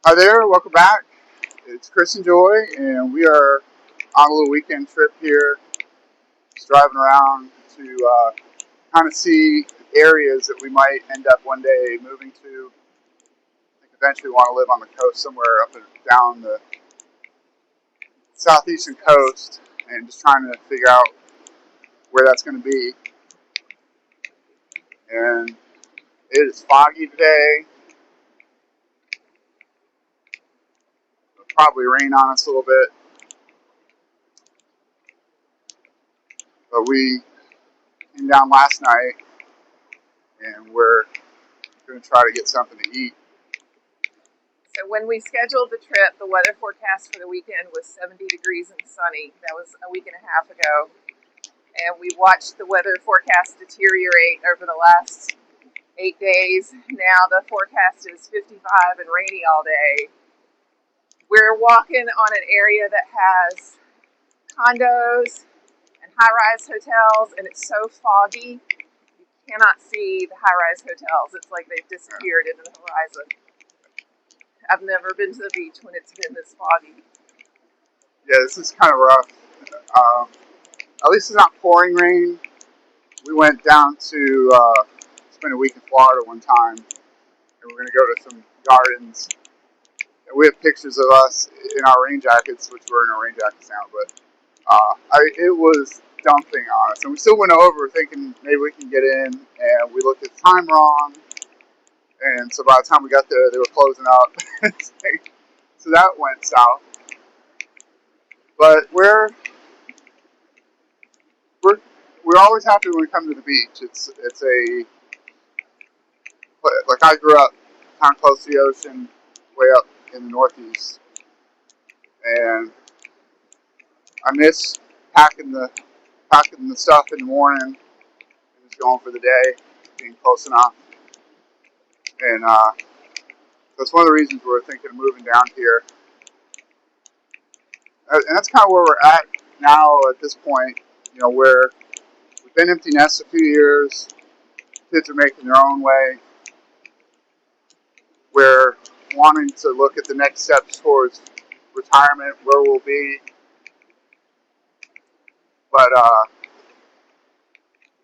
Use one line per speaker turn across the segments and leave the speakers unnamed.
Hi there, welcome back. It's Chris and Joy, and we are on a little weekend trip here, just driving around to kind of see areas that we might end up one day moving to. I think eventually we want to live on the coast somewhere up and down the southeastern coast, and just trying to figure out where that's going to be. And it is foggy today. It'll probably rain on us a little bit, but we came down last night, and we're going to try to get something to eat.
So when we scheduled the trip, the weather forecast for the weekend was 70 degrees and sunny. That was a week and a half ago. And we watched the weather forecast deteriorate over the last 8 days. Now the forecast is 55 and rainy all day. We're walking on an area that has condos and high-rise hotels, and it's so foggy, you cannot see the high-rise hotels. It's like they've disappeared into the horizon. I've never been to the beach when it's been this foggy.
Yeah, this is kind of rough. Um, at least it's not pouring rain. We went down to spend a week in Florida one time, and we're going to go to some gardens. And we have pictures of us in our rain jackets, which we're in our rain jackets now, but it was dumping on us. And we still went over thinking maybe we can get in, and we looked at the time wrong. And so by the time we got there, they were closing up. So that went south. But we're we're always happy when we come to the beach. It's a like I grew up kind of close to the ocean, way up in the Northeast, and I miss packing the stuff in the morning and just going for the day, being close enough. And that's one of the reasons we're thinking of moving down here. And that's kind of where we're at now at this point. You know, where we've been empty nest a few years, kids are making their own way. We're wanting to look at the next steps towards retirement, where we'll be. But a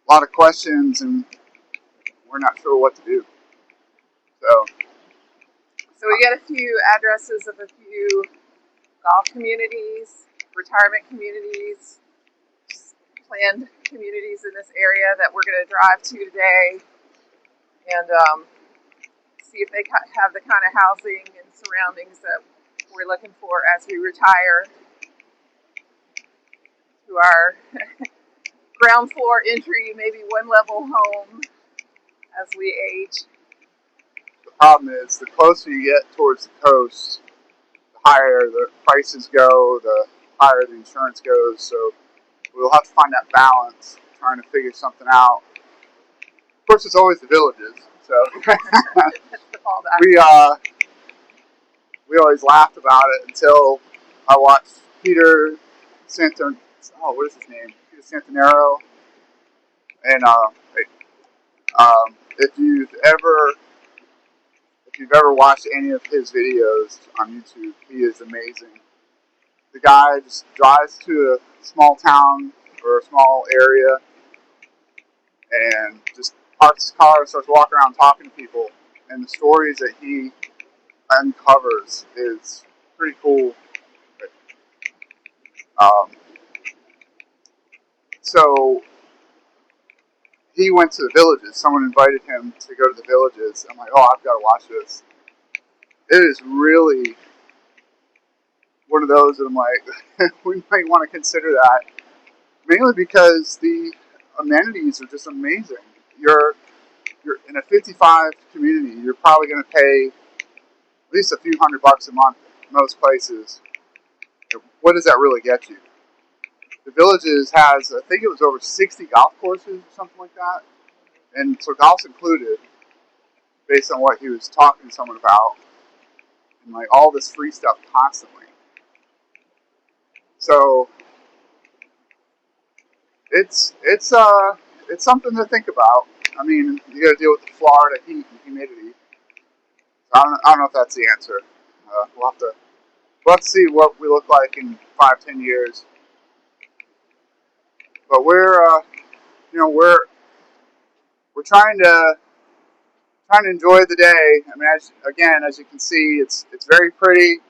lot of questions, and we're not sure what to do. So,
So we got a few addresses of a few golf communities, retirement communities, planned communities in this area that we're going to drive to today and see if they have the kind of housing and surroundings that we're looking for as we retire to our ground floor entry, maybe one level home as we age.
the problem is the closer you get towards the coast, the higher the prices go, the higher the insurance goes. So, we'll have to find that balance, trying to figure something out. Of course, it's always the villages. So,
That's the fallback.
we always laughed about it until I watched Peter Santon. Oh, what is his name? Peter Santanero. And if you've ever watched any of his videos on YouTube, he is amazing. The guy just drives to a small town or a small area and just parks his car and starts walking around talking to people. And the stories that he uncovers is pretty cool. Um, so he went to the villages. Someone invited him to go to the villages. I'm like, oh, I've got to watch this. It is really one of those that I'm like, we might want to consider that. Mainly because the amenities are just amazing. You're in a 55 community. You're probably going to pay at least a few $100 a month in most places. What does that really get you? The Villages has, I think it was over 60 golf courses or something like that. And so golf's included based on what he was talking to someone about. And like all this free stuff constantly. So it's something to think about. I mean, you got to deal with the Florida heat and humidity. So I don't know if that's the answer. we'll have to see what we look like in 5, 10 years. But we're trying to enjoy the day. I mean, as you can see, it's very pretty.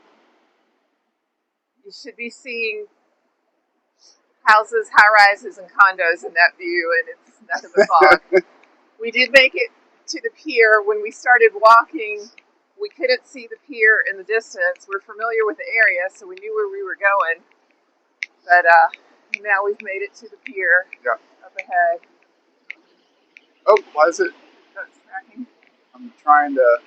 You should be seeing houses, high rises, and condos in that view, and it's nothing but fog. We did make it to the pier. When we started walking, we couldn't see the pier in the distance. We're familiar with the area, so we knew where we were going. But now we've made it to the pier.
Yeah.
Up ahead.
Oh, why is it?
That's tracking.
I'm trying to.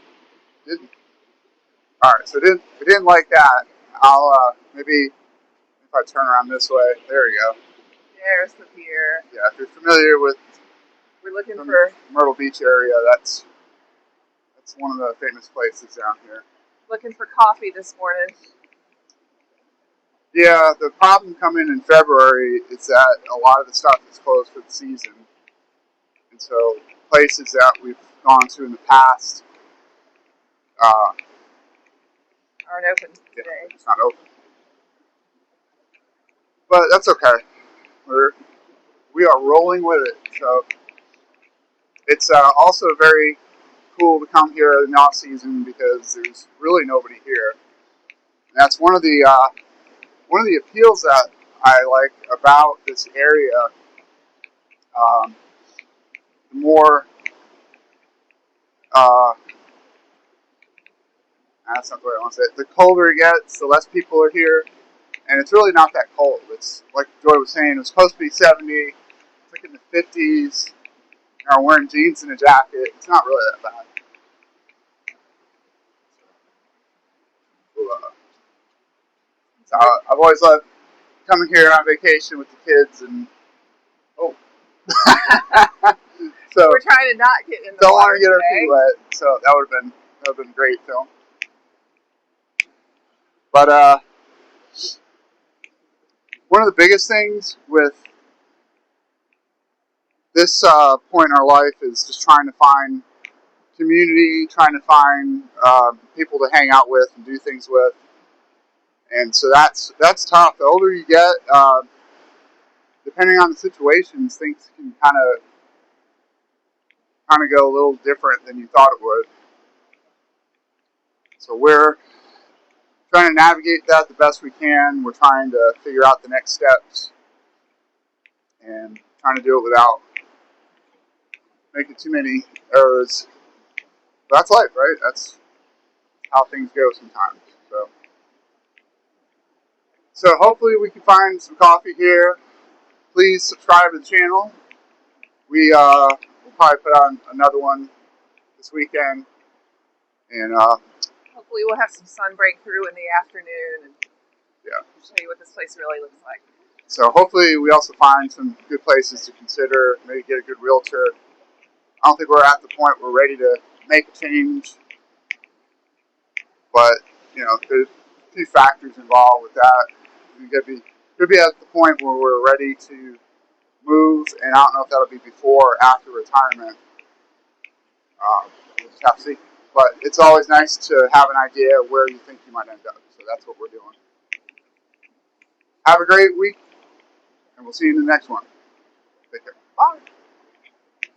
All right, so it didn't like that. I'll maybe if I turn around this way. There we go.
There's the pier.
Yeah, if you're familiar with
We're looking
the
for
Myrtle Beach area, that's one of the famous places down here.
looking for coffee this morning.
Yeah, the problem coming in February is that a lot of the stuff is closed for the season. And so places that we've gone to in the past
Aren't open today.
it's not open. But that's okay. We are rolling with it. So it's also very cool to come here in the off season because there's really nobody here. And that's one of the appeals that I like about this area. The more that's not the way I want to say it. The colder it gets, the less people are here, and it's really not that cold. It's like Joy was saying, it was supposed to be 70. It's like in the 50s. I'm wearing jeans and a jacket. It's not really that bad. So, I've always loved coming here on vacation with the kids, and so
we're trying to not get in the
don't
water
want to get our
today.
feet wet. So that would have been great film. But one of the biggest things with this point in our life is just trying to find community, trying to find people to hang out with and do things with. And so that's tough. The older you get, depending on the situations, things can kind of go a little different than you thought it would. So we're trying to navigate that the best we can. We're trying to figure out the next steps and trying to do it without making too many errors. But that's life, right? That's how things go sometimes. So hopefully we can find some coffee here. Please subscribe to the channel. We'll probably put on another one this weekend, and
Hopefully we'll have some sun break through in the afternoon and show you what this place really looks like.
So hopefully we also find some good places to consider, maybe get a good realtor. I don't think we're at the point we're ready to make a change, but there's a few factors involved with that. We could be at the point where we're ready to move, and I don't know if that'll be before or after retirement. We'll just have to see. But it's always nice to have an idea of where you think you might end up. So that's what we're doing. Have a great week, and we'll see you in the next one. Take care. Bye.